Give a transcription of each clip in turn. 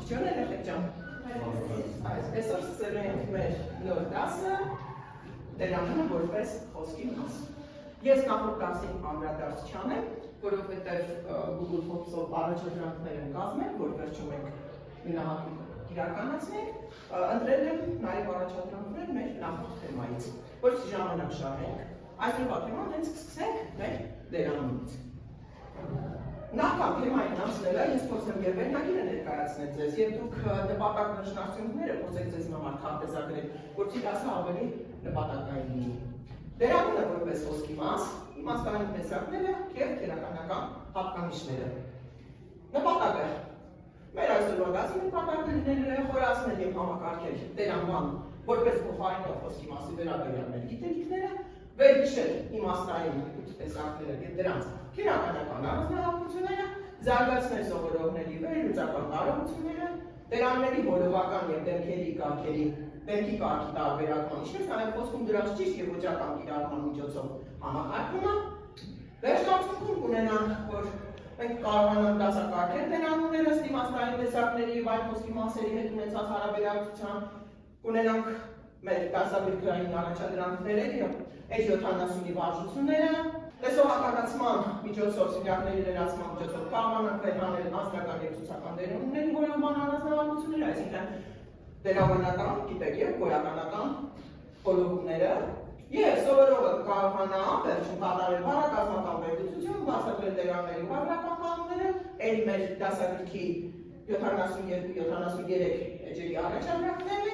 Ջան երեխեք ջան։ Այսօր սկսել ենք մեր նոր դասը դերանունը որպես խոսքի մաս։ Ես նախորդ դասին անդրադարձ չանեմ, որովհետև Google Forms-ով առաջադրանքներ եմ կազմել, որ վերջում ենք մինահատուկ իրականացնենք, ընտրել եմ նաև առաջադրանքներ մեր նախորդ թեմայից, որից ժամանակ շահենք, այսօրվա թեման հենց սկսենք մեր դերանունից։ Նախքան թեմային անցնելը ես փորձեմ եւ վերնագիրը ներկայացնել ձեզ եւ դուք նպատակնշանակությունները փորձեք ձեզ համար քարտեզագրել, որպեսզի դասը ավելի նպատակային լինի։ Դերանունը որպես խոսքի մաս, իմաստային տեսակները եւ քերականական հատկանիշները։ Նպատակը մեր այսօրվա դասի նպատակը լինելու է խորացնել եւ համակարգել դերանման որպես փոխարինող խոսքի մասի վերաբերյալ մեր գիտելիքները, վերհիշել իմաստային տեսակները եւ դրանց քերականական առանձնահատկությունները, զարգացնել սովորողների վերլուծական կարողությունները, դերանների բոլորական եւ դեմքի կարգի տարբերակման, ինչպես նաեւ խոսքում դրանց ճիշտ եւ ոճական կիրառման միջոցով համակարգումը, վերջնացքում կունենանք, որ մենք կարողանանք դասակարգել դերանունները ըստ իմաստային տեսակների եւ այլ խոսքի մասերի հետ ունեցած հարաբերակցության, կունենանք մեր դասագրքային առաջադրանքները եւ H70-ի վարժությունները, տեսողականացման միջոցով, սենյակների լրացման միջոցով կարողանանք վերհանել անձնական եւ ցուցական դերանունների որոնման առանձնահատկությունները, այսինքն դերավանական, գիտեք եւ գոյականական խորհուրդները, եւ սովորողը կարողանա վերջում կատարել բառակազմական վերլուծություն, բացատրել դերանների վարժական կանոնները, ելի մեր դասագրքի 72-73 էջերի առաջադրանքները,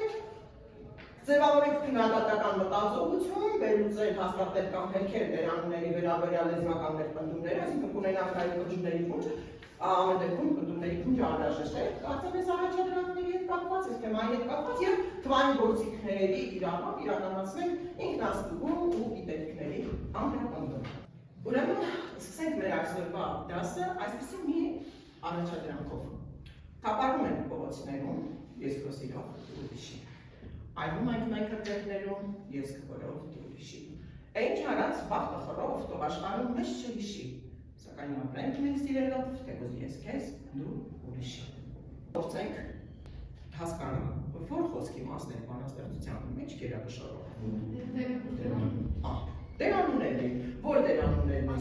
ձևավորենք քննադատական մտածողություն, վերլուծել, հաստատել կամ հերքել դերանունների վերաբերյալ լեզվական ներպնդումները, այսինքն կունենանք նաև բջջների փունջ, ամեն դեպքում բջջների փունջը անհրաժեշտ է, կարծեմ այս առաջադրանքների հետ կապված, այս թեմայի հետ կապված եւ թվային գործիքների կիրառմամբ իրականացնել ինքնաստուգում ու գիտելիքների ամրապնդում։ Ուրեմն սկսենք մեր այսօրվա դասը այսպիսի մի առաջադրանքով։ Թափառում ենք փողոցներում, ես քո սիրով ուրիշի։ Այնում ենք մենք հրդեհներում, ես քորով ուրիշի։ Ինչ արած բախտը խորով, թող աշխարհում մեզ չհիշի։ Սակայն ապրենք մենք սիրելով, թեկուզ ես քեզ, դու ուրիշի։ Փորձենք հասկանալ, որ խոսքի մասն է բանաստեղծության մեջ գերակշռող։ Դերանունների, որ դերանուններն են։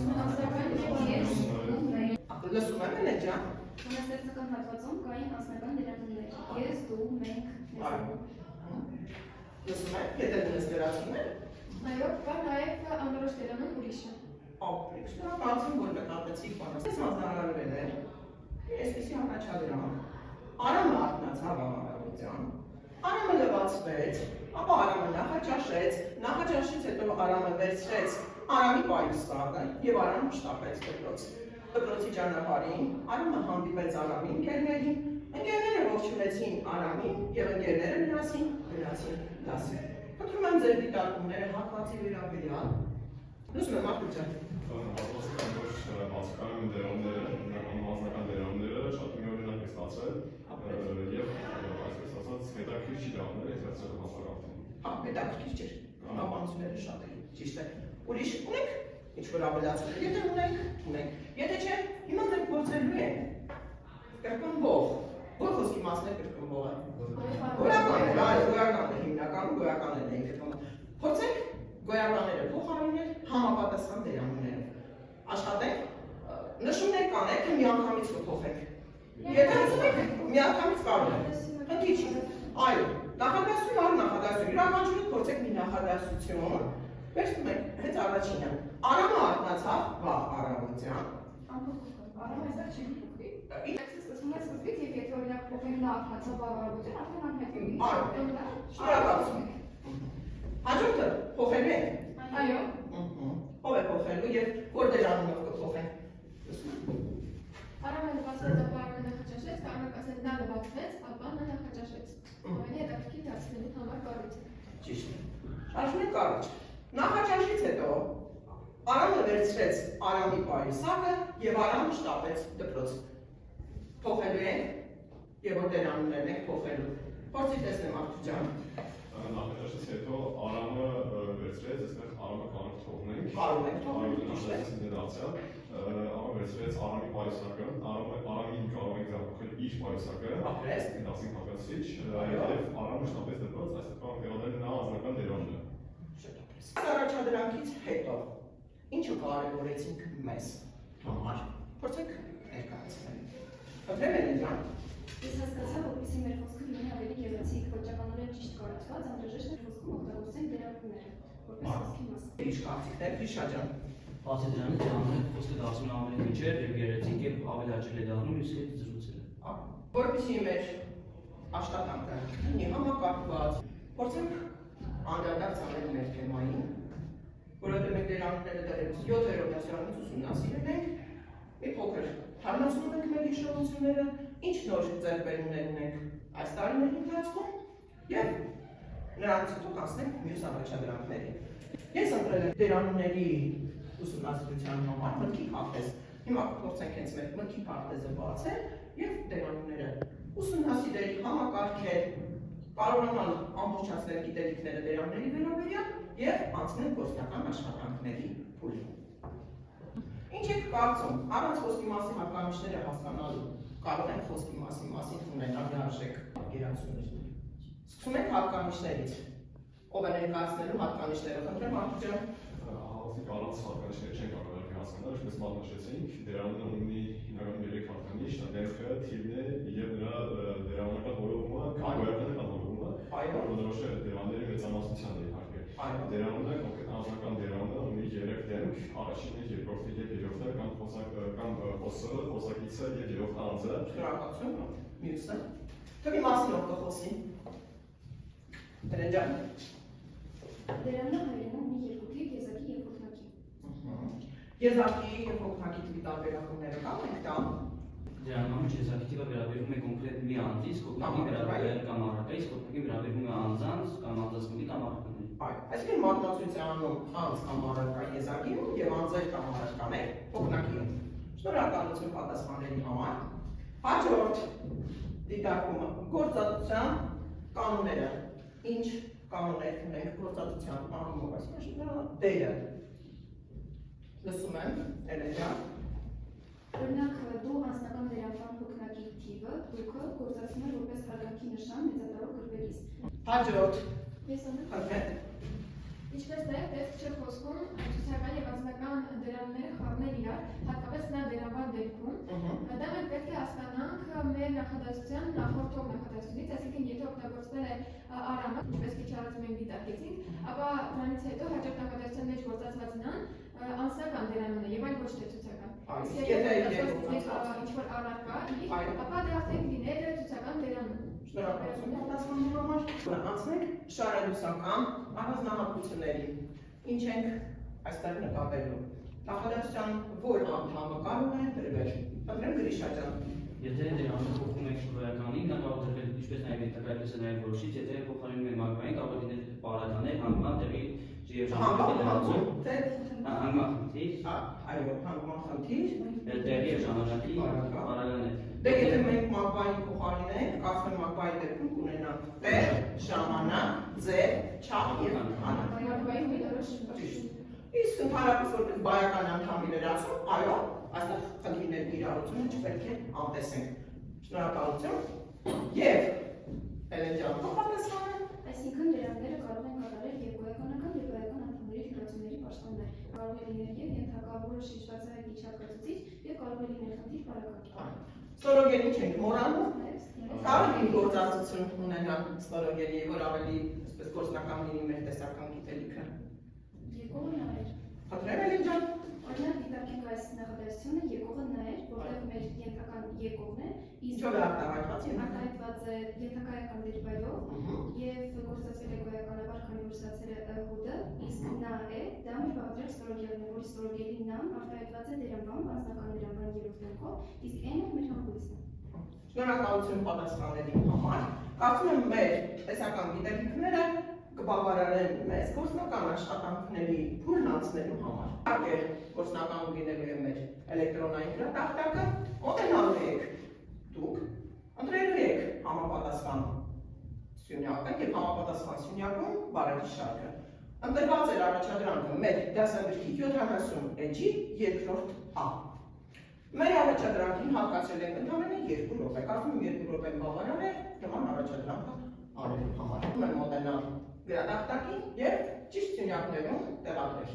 Լսում եմ էլ ջան։ Բանաստեղծական հատվածում կային անձնական դերանուններ։ Ես, դու, մենք, Լսում եք, եթե դες դերացումներ։ Այո, կա նաև անորոշ դերանուն ուրիշը։ Ապրիք, շնորհակալություն, որ նկատեցիք բանաստեղծության հանրարարվել է։ Այսպիսի առաջադրանք։ Արամը արթնացավ ամառավոտյան, Արամը լվացվեց, ապա Արամը նախաճաշից հետո Արամը վերցրեց Արամի պայուսակը եւ Արամը շտապեց դպրոց։ Դպրոցի ճանապարհին Արամը հանդիպեց Արամի ընկերներին, ընկերները ողջունեցին Արամին եւ ընկերները միասին գնացին դասի։ Խնդրում եմ ձեր դիտարկումները հատվածի վերաբերյալ։ Լսում եմ Արտուր ջան։ Բացակայում են դերանունները, անձնական դերանունները շատ միօրինակ է ստացվել եւ այսպես ասած հետաքրքիր չի դառնել այս վերցրել հասարակություն։ Հա, հետաքրքիր չէ։ Ապանությունները շատ են, ճիշտ է։ Ուրիշ ունեք ինչ որ ավելացնել, եթե ունենք։ Եթե չէ, հիմա մենք փորձելու ենք կրկնվող, որ խոսքի մասն է կրկնվողը։ Գոյական է հիմնականում գոյականներն են կրկնվում։ Փորձենք գոյականները փոխարինել համապատասխան դերանուններով։ Աշխատենք, նշումներ կանեք, միանգամից կփոխենք։ Եթե ուզում եք, միանգամից կարող եք։ Խնդիր չի։ Այո, նախադասություն առ նախադասություն, յուրաքանչյուրը փորձեք մի նախադասություն։ Վերցնում ենք հենց առաջինը։ Արամը արթնացավ վաղ առավոտյան։ Արամը այստեղ չի փոխվի։ Սկսվից եւ եթե օրինակ փոխենք նա արթնացավ վաղ առավոտյան, արդեն անհետելի։ Այո, շնորհակալություն։ Հաջորդը փոխելու ենք։ Այո։ Ով է փոխելու եւ որ դերանունով կփոխենք։ Արամը լվացվեց, ապա Արամը նախաճաշեց, կարող եք ասել նա լվացվեց, ապա նա նախաճաշեց։ Ավելի հետաքրքիր դարձնելու համար կառույց է։ Ճիշտ է։ Շարժում ենք առաջ։ Նախաճաշից հետո Արամը վերցրեց Արամի պայուսակը եւ Արամը շտապեց դպրոց։ Փոխելու ենք եւ որ դերանուններն ենք փոխելու։ Փորձի տեսնեմ Արտուր ջան։ Նախաճաշից հետո Արամը վերցրեց, այստեղ Արամը կարող թողնենք։ Կարող ենք թողնել, Ինտեգրացիա, Արամը վերցրեց Արամի պայուսակը, Արամի ինքը կարող ենք ձախողել իր պայուսակը, ապրես, դասին հակասիչ, եւ Արամը շտապեց դրված, այստեղ կարող նա անձնական դերակն է։ Առաջադրանքից հետո ինչը կարևորեցինք մեզ համար, փորձենք ներկայացնել։ Խնդրեմ եմ ջան։ Ես հասկացա, որպեսզի մեր խոսքը լինի ավելի գեղեցիկ, ոճականորեն ճիշտ կառուցված, անհրաժեշտ է խոսքում օգտագործենք դերակները, որպես խոսքի մաս։ Ինչ կարծիքներ, Գրիշա ջան։ Բացի դրանից դրանից խոսքը դարձնում է ավելի հնչեղ եւ գեղեցիկ եւ ավելի հաճելի է դառնում մյուսի հետ զրուցելը։ Որպեսզի մեր աշխատանքը լինի համակարգված, փորձենք անդրադարձ անել մեր թեմային, որովհետև մենք դերանքները դեռևս 7-րդ դասարանից ուսումնասիրել ենք, մի փոքր հարմացնում ենք մեր հիշողությունները, ինչ նոր ձեռքբերումներ ունենք այս տարիների ընթացքում եւ նրանց հետո կանցնենք մյուս առաջադրանքների։ Ես ընտրել եմ դերանունների ուսումնասիրության համար մտքի քարտեզ։ Հիմա կփորձենք հենց մեր մտքի քարտեզը բացել եւ դերանունները ուսումնասիրել, համակարգել, կարողանալ ամբողջացնել գիտելիքները դերանների վերաբերյալ եւ անցնել գործնական աշխատանքների փուլին։ Ինչ եք կարծում, առանց խոսքի մասին հատկանիշները հասկանալու կարող են խոսքի մասին ունենալ լիարժեք պատկերացումներ։ Սկսում ենք հատկանիշներից։ Ով է ներկայացնելու հատկանիշները, խնդրեմ Արտուր ջան։ Հաղորդի առանց հատկանիշներ չեն կարող հասկանալ, ինչպես մատնաշեցինք, դերանունը ունի հիմնականում 3 հատկանիշ, դա դեմքը, թիվն է եւ նրա դերանունական որոշումը, կայունական որոշումը, որոնց դերանների մեծամասնության է իհարկե։ Դերանունը կոնկրետ անձնական դերանունը ունի 3 դեմք, առաջինը, երկրորդը եւ երրորդը կամ խոսակիցը եւ երրորդ անձը։ Շնորհակալություն, մյուսը։ Թվի մասին ով կխոսի։ Տրեն ջան։ Դերանունը հայերենում ունի երկու թիվ, եզակի եւ հոգնակի։ Եզակի եւ հոգնակի թվի տարբերակումները կան ենք տան։ Դրանով եզակի թիվը վերաբերվում է կոնկրետ մի անձից, հոգնակի վերաբերվում է կամ առարկայից, հոգնակի վերաբերվում է անձանց կամ անձնասկուլի կամ առարկաների։ Այսինքն մատնացությանում անձ կամ առարկա եզակիում եւ անձեր կամ առարկաներ հոգնակիում։ Շնորհակալություն պատասխանների համար։ Հաջորդ դիտարկումը գործածության կանոնները։ Ինչ կանոններ ունենք գործածության առումով, այսինքն դերը։ Լսում եմ, Էլենա։ Օրինակ, դու անձնական դերանվան հոգնակի թիվը դուքը գործածում ես որպես հարգանքի նշան մեծատառով գրվելիս։ Հաջորդ Ես անեմ։ խնդրեմ։ Ինչպես նաև պետք չէ խոսքում ցուցական եւ անձնական դերանները խառնել իրար, հատկապես նա դերանվան դեպքում։ Դա մենք պետք է հասկանանք մեր նախադասության նախորդող նախադասությունից, այսինքն եթե օգտագործվել է Արամը, ինչպես քիչ առաջ մենք դիտարկեցինք, ապա դրանից հետո հաջորդ նախադասության մեջ գործածված նան անձնական դերանուն է եւ այլ ոչ թե ցուցական։ Եթե ինչ-որ առարկա, ապա դա արդեն լինել է ցուցական դերանուն։ Շնորհակալություն պատասխանների համար։ Անցնենք շարելուսական առանձնահատկություններին։ Ինչ ենք այստեղ նկատելու։ Նախադասության որ անդամը կարող է դրվել։ Խնդրեմ Գրիշա ջան։ Եթե դերանունը փոխում եք շնորհականին, նա կարող է դրվել ինչպես նաև ենթակայպես է նաև որոշիչ, եթե փոխարինում եք մագվային, կարող է լինել պարագաներ, հանգման տեղի հանգման խնդիր, այո, հանգման խնդիր, տեղի եւ ժամանակի պարագաներ։ Դե եթե մենք մագվային փոխարինենք, կասեմ մագվայի դեպքում կունենա տեղ, ժամանակ, ձև, չափ եւ քանակ։ Իսկ ընդհանրապես որպես բայական անդամի լրացում, այո, այստեղ խնդիրների կիրառությունը չպետք է անտեսենք։ Շնորհակալություն։ Եվ Էլեն ջան, պատասխանը։ Այսինքն դերանները կարող են կատարել եւ գոյականական եւ գոյական անդամների թվացումների պաշտոններ։ Կարող է լինել եւ ենթակա որոշիչ բացահայտիչ հատկացուցիչ եւ կարող է լինել խնդիր բարակարգի։ Ստորոգեն ինչ ենք մոռանում։ Կարող է գործածություն ունենալ ստորոգելի, որ ավելի այսպես գործնական լինի մեր տեսական գիտելիքը։ Եկողը նայր։ Խնդրեմ Էլեն ջան։ Օրինակ դիտարկենք այս նախադասությունը եկողը նայր, որտեղ մեր ենթական եկողն է, Ինչով է արտահայտված արտահայտված է ենթակայական դերբայով եւ գործածվել է գոյականաբար, քանի որ ստացել է հուդը, իսկ նա է, դա մեր բաղադրյալ ստորոգելն է, որի ստորոգելի նամ արտահայտված է դերանվան, անձնական դերանվան երրորդ դեմքով, իսկ n-ը մեր հանգույցն է։ Շնորհակալություն պատասխանների համար։ Կարծում եմ մեր տեսական գիտելիքները կբավարարեն մեզ գործնական աշխատանքների փուլն անցնելու համար։ Իհարկե, գործնական լինելու է մեր էլեկտրոնային գրատախտակը, մոտենալու եք դուք, ընտրելու եք համապատասխան սյունյակը եւ համապատասխան սյունյակում բառերի շարքը։ Ընտրված էր առաջադրանքը մեր դասագրքի 70 էջի երկրորդ A։ Մեր առաջադրանքին հատկացրել ենք ընդամենը 2 րոպե, կարծում եմ 2 րոպեն բավարար է նման առաջադրանքը արելու համար։ Ում եմ մոտենալ գրատախտակին և ճիշտ սյունյակներում տեղադրել։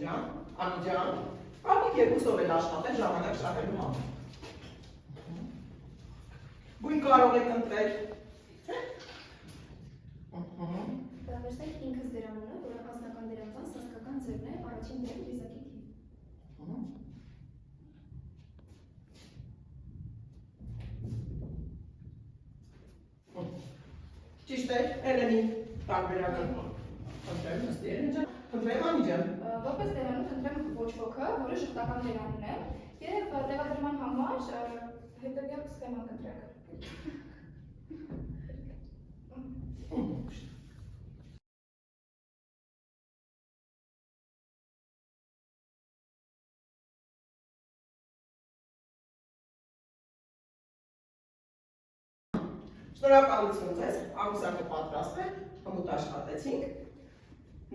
Ջան, Անի ջան, արդյոք երկուսով էլ աշխատել ժամանակ շահելու համար։ Գույն կարող եք ընտրել, չէ՞։ Վերստեք ինքս դերանունը, որը անձնական դերանվան սասկական ձևն է, առաջին դերն եզակի թիվ։ Ճիշտ է, Էլենի տարբերական խնդրեմ, նստի ջան, խնդրեմ Անի ջան։ Որպես դերանուն խնդրեմ ոչ ոքը, որը շղթական դերանուն է, և տեղադրման համար հետևյալ սխեմա կտրեք։ Շնորհակալություն ձեզ, ամուսակը պատրաստ է, հմուտ աշխատեցինք։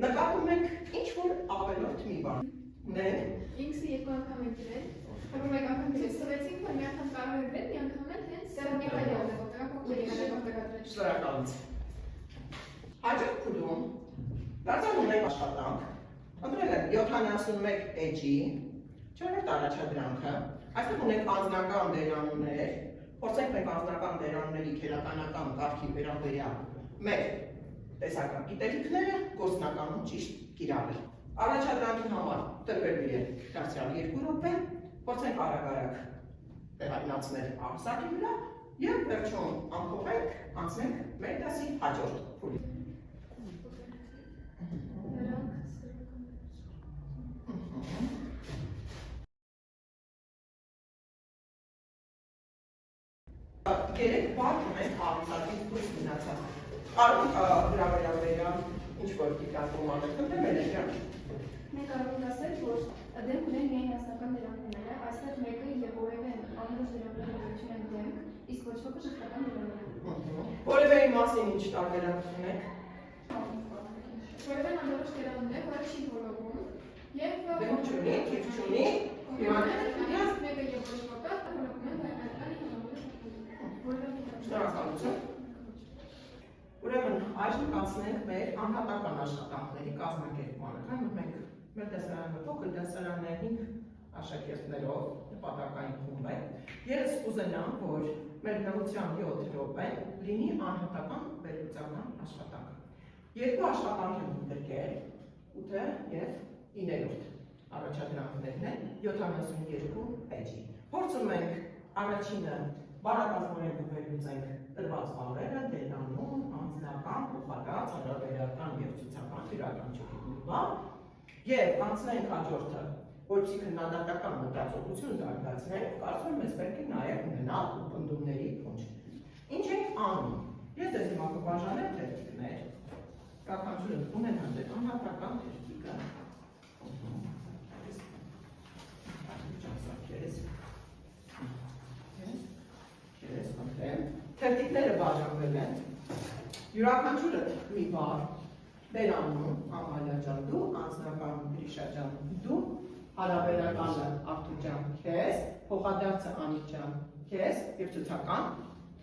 Նկատում ենք ինչ-որ ավելորդ մի բան։ Ունենք։ Ինքսը երկու անգամ եք գրել, որ մեկ անգամ գրել սվեցինք, որ մի անգամ կարող եք գրել, մի անգամ էլ հենց Շնորհակալություն։ Հաջորդ փուլում դարձան ունենք աշխատանք, ընտրել ենք 71 էջի, 4-րդ առաջադրանքը, այստեղ ունենք անձնական դերանուններ, փորձենք մենք անձնական դերանունների քերականական կարգի վերաբերյալ մեր տեսական գիտելիքները գործնականում ճիշտ կիրառել։ Առաջադրանքի համար տրվելու է դարձյալ 2 րոպե, փորձենք արագ տեղայնացնել ամսակի վրա և վերջում ամփոփենք, անցնենք մեր դասի հաջորդ փուլին։ Երեք բար ունենք ամսակի դուրս մնացած։ Կարող հրավերաբերյալ ինչ-որ դիտարկում անել, խնդրեմ Էլենյան։ Մենք կարող ենք ասել, որ դեմք ունեն միայն անձնական դերանունները, այստեղ մեկը և որևէ անորոշ դերանունություն են դեմք, իսկ ոչ ոքը շղթական դերանուն։ Որևէ մասին ինչ տարբերակ ունեք։ որևէ անորոշ դերանուն է, որը չի որովում, և Դեմք չունի, թիվ չունի, մեկը և ոչ ոքը որովում են շնորհակալություն։ Ուրեմն այժմ կանցնենք մեր անհատական աշխատանքների կազմակերպմանը, քանի որ մենք մեր դասարանը փոքր դասարաններին աշակերտներով նպատակային խումբ է, ես կուզենամ, որ մեր նորության 7 րոպեն լինի անհատական վերլուծական աշխատանք։ Երկու աշխատանք եմ ընդգրկել, 8-ը և 9-րդ առաջադրանքներն են 72 էջի։ Փորձում ենք առաջինը բարակազմորեն կվերլուծենք տրված բառերը, դերանուն, անձնական, փոխադարձ, հարաբերական և ցուցական յուրաքանչյուրի բառ և անցնենք հաջորդը, որպեսզի քննադատական մտածողություն զարգացնենք, կարծում եմ մեզ պետք է նաև ունենալ պնդումների փունջ։ Ինչ ենք անում։ Ես ձեզ հիմա կբաժանեմ թերթիկներ, յուրաքանչյուրը ունենան ձեր անհատական թերթիկը։ Թերթիկները բաժանվել են, յուրաքանչյուրը մի բառ, դերանուն, Ամալիա ջան դու, անձնական Գրիշա ջան դու, հարաբերականը Արթուր ջան քեզ, փոխադարձը Անի ջան քեզ և ցուցական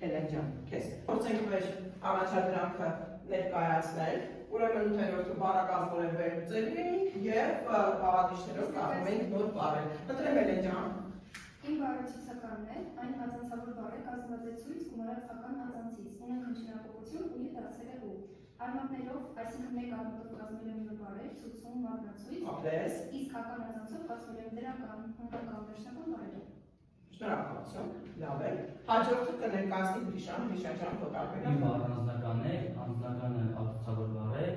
Էլեն ջան քեզ։ Փորձենք մեր առաջադրանքը ներկայացնել, ուրեմն 8-րդը բառակազմորեն վերլուծել էինք և բաղադրիչներով կազմում էինք նոր բառեր։ Ընտրեմ Էլեն ջան։ Իմ բառը ցուցականն է, այն անձանցավոր բառ է կազմվածեցույց գումարածական անձանցից, ունենք հնչյունակողություն ու ետ դարձել է ու։ Արմատներով, այսինքն մեկ արմատով կազմել եմ նոր բառեր, ցուցում, մագնացույց, իսկ հական անձանցով կազմել եմ դրական, հնգական, վերջնական բառերը։ Շնորհակալություն, լավ է։ Հաջորդը կներկայացնի Գրիշան, Գրիշա ջան քո տարբերակը։ Իմ բառը անձնական է, անձնականը արտացավոր բառ է,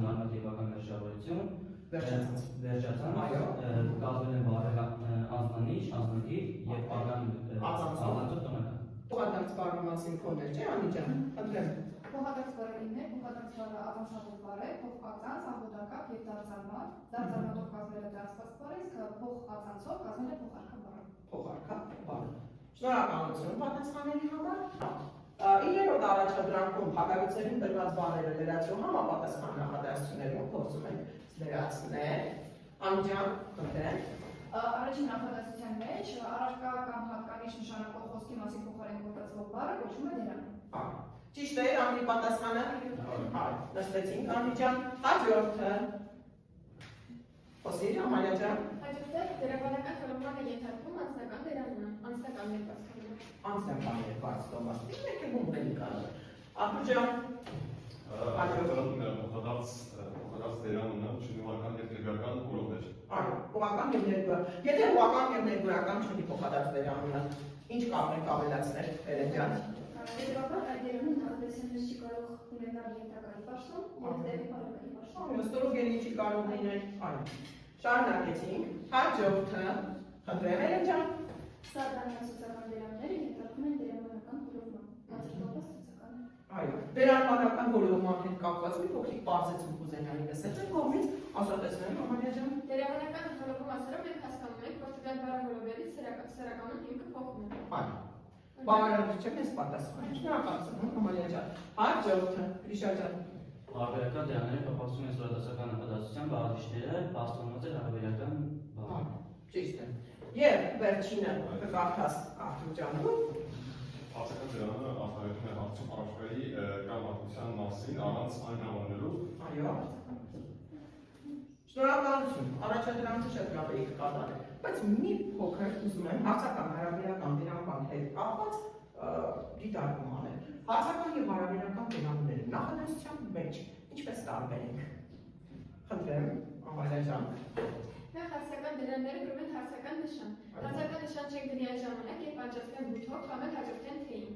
նորմատիվական վերջավորություն, վերջացան, կազմել են բառեր անձնանիշ, անձնատիպ և ական անձանցով տնական։ Փոխադարձ բառի մասին քոներ չէ, Անի ջան, ընտրեմ։ Փոխադարձ բառերիններ, փոխադարձ բառը առանցավոր բառ է, փոխածանց, աղոդակապ և դարձարմատ, դարձարմատով կազմել է դարձված բառ, իսկ փոխածանցով կազմել է փոխարքա բառը։ Փոխարքա բառը։ Շնորհակալություն պատասխանների համար։ 9-րդ առաջադրանքում հակառուցերին տրված բաները լրացու համապատասխան նախադասություններում փորձում ենք լրացնել։ Անջան, խնդրեմ։ Առաջին նախադասության մեջ առարկա կամ հատկանիշ նշանակող խոսքի մասին փոխարեն գործածվող բառը կոչվում է դերան։ Ճիշտ է, Անի պատասխանը։ Նստեցինք Անջան, հաջորդը։ Խոսիր, Ամալիա ջան։ Հաջորդը դերաբանական խորհրդման է ենթարկվում անձնական դերանունը, անձնական ներկայացումը։ Անձնական ներկայացումը, եկեք ումրելի կարող։ Ահա ջան։ Փոխադարձ դերանունը շնորհական եւ ներգրական օրոքներ։ Այո, ուղղական եւ ներգրական։ Եթե ուղղական եւ ներգրական չունի փոխադարձ դերանունը, ինչ կարող ենք ավելացնել, Էրեն ջան։ Հետևաբար այդ դերանը նախադասության մեջ չի կարող ունենալ ենթակայի պաշտոն և դեպի բարակայի պաշտոն։ Ստորոգերի չի կարող լինել, այո։ Շարունակեցինք, հաջորդը, խնդրեմ Էրեն ջան։ Սառնային սոցիալական դերանները ենթարկվում են դերանական հորովման, անձնապես սոցիալական։ Այո, դերանական հորովման հետ կապված մի փոքրիկ բարձեցում կուզենայի լսել ձեր կողմից, ասատեսնեմ Ամալիա ջան։ Դերաբանական հորովում ասելով մենք հասկանում ենք, որ տվյալ բառահորովելից սեռականون հիմքը փոխվում է։ Այո։ Բավարարիչ չէ մեզ պատասխանը։ Շնորհակալություն Ամալիա ջան։ Հաջորդը, Գրիշա ջան։ Հարաբերական դերանները կապակցում են սորադասական նախադասության բաղադրիչները, պաստոնված է հարաբերական բառը։ Ճիշտ է։ Եվ վերջինը կկարդաս Արտուր ջանում։ Հարցական դերանը արտահայտում է հարցում առարկայի կազմակերպության մասին առանց այն համարելու։ Այո։ Շնորհակալություն։ Առաջադրանքը շատ լավ եք կատարել, բայց մի փոքր ուզում եմ հարցական հարաբերական դերանման հետ կապված դիտարկում անել։ Հարցական եւ հարաբերական դերանները նախադասության մեջ ինչպես տարբեր են։ Խնդրեմ, Ամալիա ջան։ Նախ հարցական դերանները կրում են հարցական նշան։ Հարցական նշան չեն գրի այն ժամանակ, երբ անջատվեն բութով կամ էլ հաջորդեն թեին։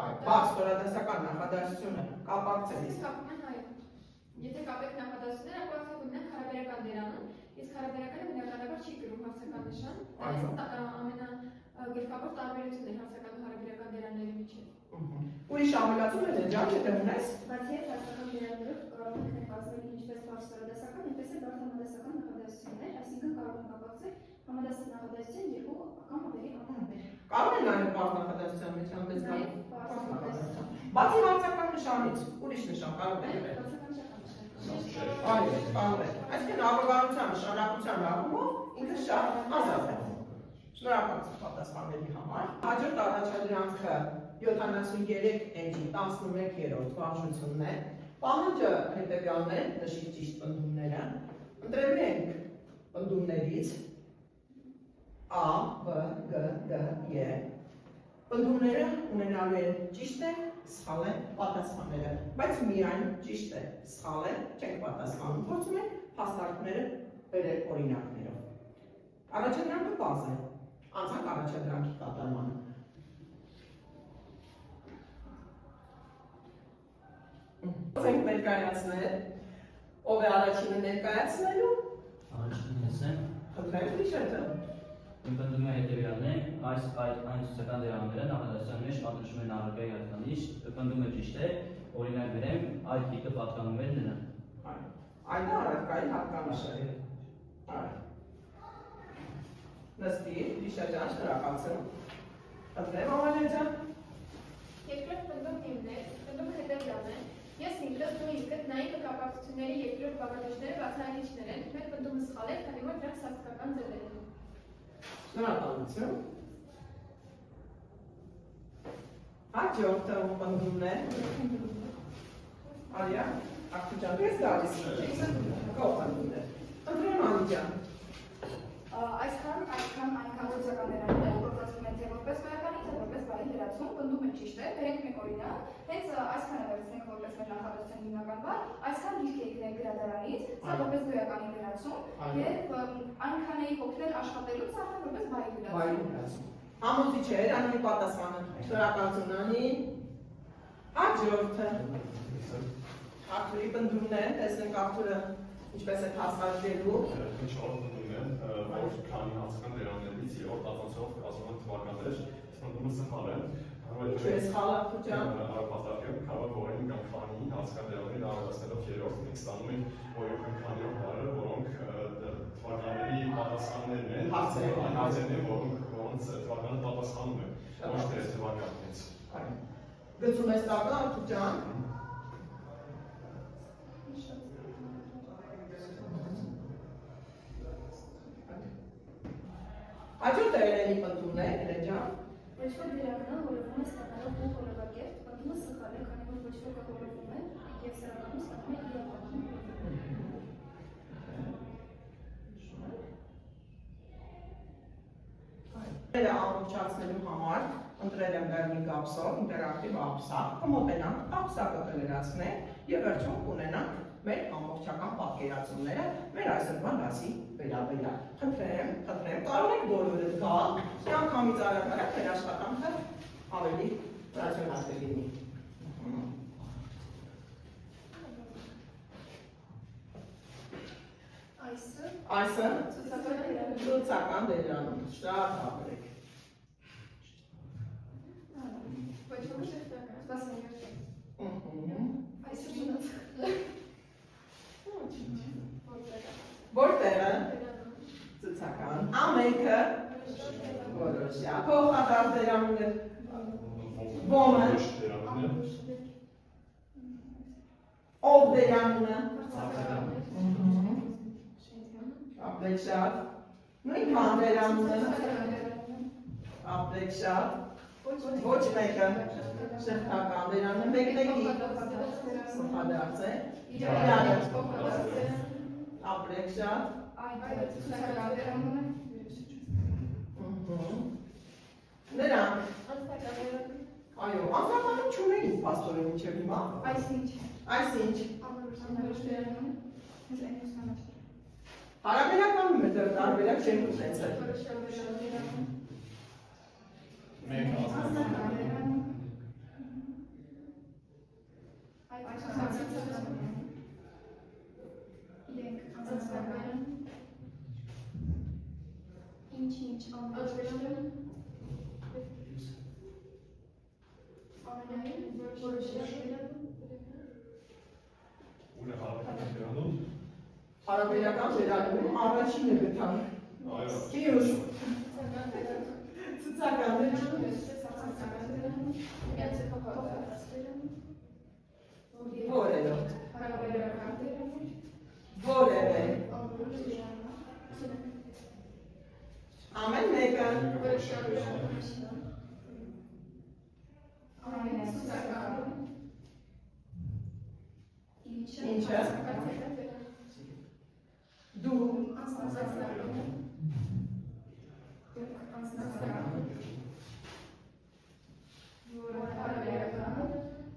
Այո, բաց ստորադասական նախադասությունը կապակցել։ Իսկ կապում են հայ։ Եթե կապեք նախադասությունները, ապա արդեն ունեն հարաբերական դերանուն, իսկ հարաբերականը բնականաբար չի կրում հարցական նշան։ Դա ամենագլխավոր տարբերությունն է հարցական ու հարաբերական դերանների միջև։ Ուրիշ ավելացում եք ջան, եթե ունես։ Բացի այդ հարցական դերաններով կարող ենք ներկայացնել ինչպես բարձ ստորադասական, այնպես էլ բարդ համադասական նախադասություններ, այսինքն կարող ենք կապակցել համադասական նախադասության երկու կամ ավելի անհամբեր։ Կարող են նաև բարդ նախադասության մեջ անպես գալ։ Բացի հարցական նշանից, ուրիշ նշան կարող է եղել։ Այո, կարող է։ Այսինքն ավորգանության նշանակության առումով ինքը շատ ազատ է։ Շնորհակալություն պատասխանների համար։ Հաջորդ առաջադրանքը 73 էջի 11-րդ վարժությունն է։ Պահանջը հետևյալն է, նշի ճիշտ պնդումները։ Ընտրելու ենք պնդումներից A, B, G, D, E։ Պնդումները ունենալու են ճիշտ է, սխալ է պատասխանները, բայց միայն ճիշտ է, սխալ է, չենք պատասխանում։ Փորձում ենք փաստարկները բերել օրինակներով։ Առաջադրանքը բազ է, անցանք առաջադրանքի կատարմանը։ Ենք ներկայացնել, ով է առաջինը ներկայացնելու։ Առաջինն ես եմ։ Խնդրեմ Գրիշա։ Իմ պնդումը հետևյալն է, այն սոցիալական դերանները նախադասության մեջ պատրաստում են առարկայի հատկանիշ, պնդումը ճիշտ է, օրինակ բերեմ, այդ տիպը պատկանում է նրան։ Այդ առարկայի հատկանիշը։ Այո։ Նստի, Գրիշա ջան, շնորհակալություն։ Խնդրեմ Ամալիա ջան։ Երկրորդ պնդումն իմն է, պնդումը հետևյալն է։ Ես ինքս դու ինքդ նայի կապակցությունների երկրորդ բաղադրիչները բացահայտիչներ են, մեր պնդումը սխալ է, քանի որ դրանք սաստկական ձևեր են։ Շնորհակալություն։ Հաջորդը պնդումն է։ Արիա, Արտուր ջան, դու ես գալիս։ Քո պնդումն է։ Խնդրեմ Անի ջան։ Այսքան այնքան սոցիալական դերանները գործածվում են թե որպես բարականի, թե որպես բարի լրացում, պնդումը ճիշտ է, բերենք մեկ օրինակ, հենց այսքանը վերցնենք որպես մեր նախադասության հիմնական բառ, այսքան գիրք է եկնել գրադարանից, սա որպես գոյականի լրացում, եւ այնքան էի հոգնել աշխատելուց, սա որպես բարի լրացում։ Համոզիչ է, Անի պատասխանը։ Շնորհակալություն Անի։ Հաջորդը Արտուրի պնդումն է, տեսնենք Արտուրը ինչպես է հասկացելու։ Ինչ որ պնդում են, որ քանի հասկան դերաններից երրորդ տածացով կազմված թվականներ, պնդումը սխալ է։ Ինչու է սխալ Արտուր ջան։ Պատահական կարող կողին կամ քանի հասկան դերանների ավելացնելով երրորդ մենք ստանում ենք որոշակի քանիով բառը, որոնք թվականների պատասխաններն են, հարցերն են, որոնց թվականը պատասխանում է, ոչ թե թվականից։ Գծում ես տակը, Արթուր ջան։ Հաջորդ Էլենի պնդումն է, Էլեն ջան։ Ոչ ոք դերակնա հորովում է ստականով ու հորովակերտ, պնդումը սխալ է, քանի որ ոչ ոքը հորովում է և սրականում ստանում է իրավական։ Ամբողջացնելու համար ընտրել եմ Լեռնի Գապսով, ինտերակտիվ ապսակ, կմոտենանք, ապսակը կլրացնենք և վերջում կունենանք մեր ամբողջական պատկերացումները մեր այսօրվա դասի վերաբերյալ։ Խնդրեմ, կարող եք բոլորը գալ, միանգամից արագ-արագ մեր աշխատանքը ավելի ռացիոնալ կլինի։ Այսը ցուցական դերանում, շատ հավրեք։ Որտեղը ցուցական, ամենքը որոշյա, փոխադարձ դերանունը, ոմը, ով դերանունը, ապրեք շատ, նույնքան դերանունը, ապրեք շատ, ոչ մեկը, շղթական դերանունը, մեկնեկի, փոխադարձ է, իրանը, ապրեք շատ, նրանք, այո, անձնականում չունեին պաստորը մինչև հիմա, այսինչ, հարաբերականում է դեռ տարբերակ չեն ունեցել։ Ինչ ամենաշրջան ամենային որոշյալ Հարաբերական վերանում առաջինը գտանք։ Կիրուս։ Ցուցական որերով։ Որևէ։ Ամեն մեկը։ Ինչը։ Դու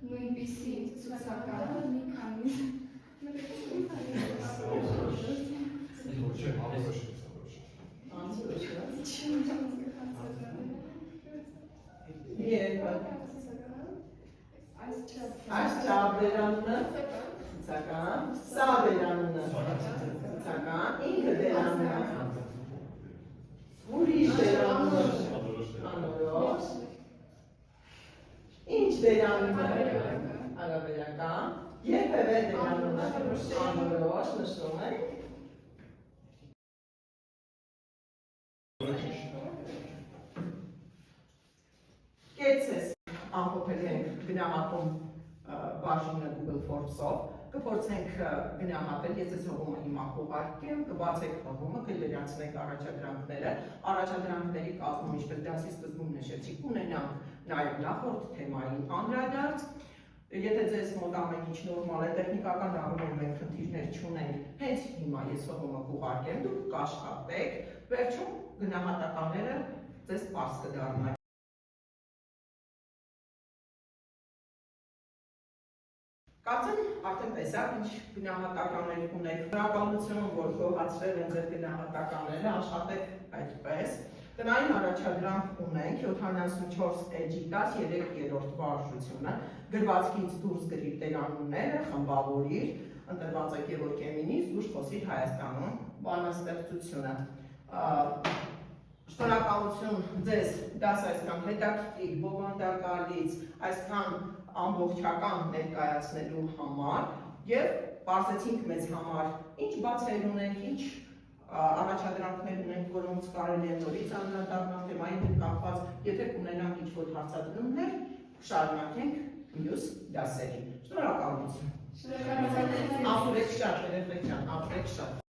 նույնպիսի ցուցականը մի քանի այս չաբերանունը ցուցական, սա բերանունը ցուցական, ինքը դերանունը ուրիշ դերանունը անորոշ, ինչ դերանունը հարաբերական, երբևէ դերանունը անորոշ նշում ենք կեցես ամփոփել ենք գնահատում բաժինը Google Forms-ով, կփորձենք գնահատել, ես այս հողումը հիմա կուղարկեմ, կբացեք հողումը, կլրացնենք առաջադրանքները, առաջադրանքների կազմում, ինչպես դասի սկզբում նշեցի, կունենանք նաև նախորդ թեմային անդրադարձ, եթե ձեզ մոտ ամեն ինչ նորմալ է, տեխնիկական առումով մենք խնդիրներ չունենք, հենց հիմա ես հողումը կուղարկեմ, դուք կաշխատեք, վերջում գնահատականները ձեզ պարզ կդառնա։ Կարծեմ արդեն տեսակ ինչ գնահատականներ ունեք, շնորհակալություն, որ գոհացրել են ձեր գնահատականները, աշխատեք այդպես։ Տնային առաջադրանք ունենք 74 էջի 13-րդ վարժությունը, գրվածքից դուրս գրիր դերանունները, խմբավորիր, ընտրված եք Եվորկեմինից, դուրս խոսիր Հայաստանում բանաստեղծությունը։ Շնորհակալություն ձեզ դաս այսքան հետաքրքիր, բովանդակալից, այսքան ամբողջական ներկայացնելու համար և պարզեցինք մեզ համար ինչ բացեր ունենք, ինչ առաջադրանքներ ունենք, որոնց կարելի է նորից անդրադառնալ թեմայի հետ կապված, եթե կունենանք ինչ-որ հարցադրումներ, շարունակենք մյուս դասերին։ Շնորհակալություն։ Շնորհակալություն։ Ապրեք շատ, երեխեք ջան, ապրեք շատ։